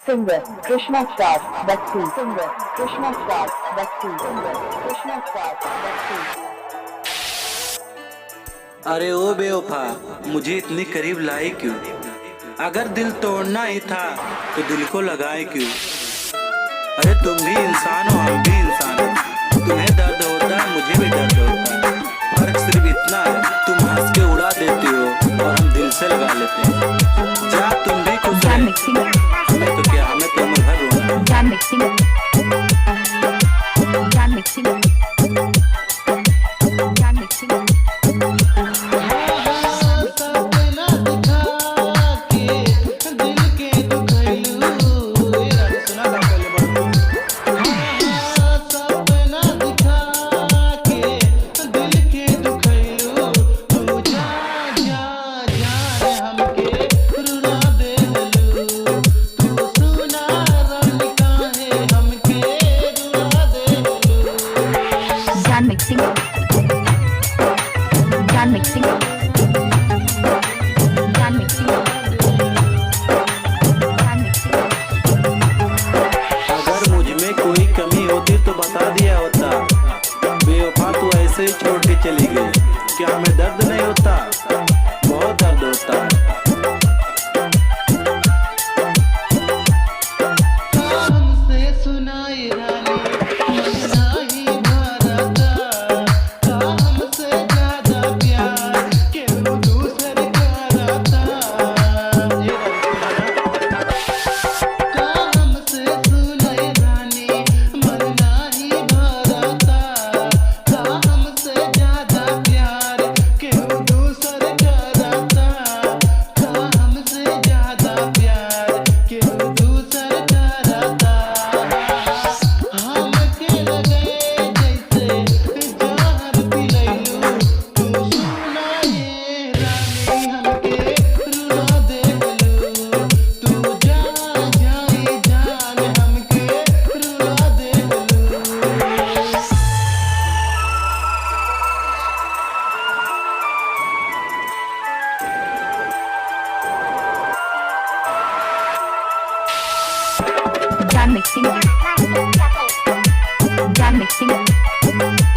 Singer Krishna Star Bhakti. Singer Krishna Star Bhakti. Singer Krishna Star Bhakti. अरे ओ बेवफा, मुझे इतनी करीब लाई क्यों? अगर दिल तोड़ना ही था तो दिल को लगाए क्यों? अरे तुम भी इंसान हो, हम भी इंसान हो। तुम्हें दर्द होता है, मुझे भी दर्द होता है। फर्क सिर्फ इतना है, तुम हंस के उड़ा देती हो और हम दिल से लगा लेते हैं। जा तुम भी खुश रहे, हमें तो क्या, हमें तो उम्र भर रोना है। अगर मुझ में कोई कमी होती तो बता दिया होता। बेवफा तू ऐसे ही छोड़ के चली गई, क्या हमें दर्द नहीं होता? बहुत दर्द होता है। John mixing.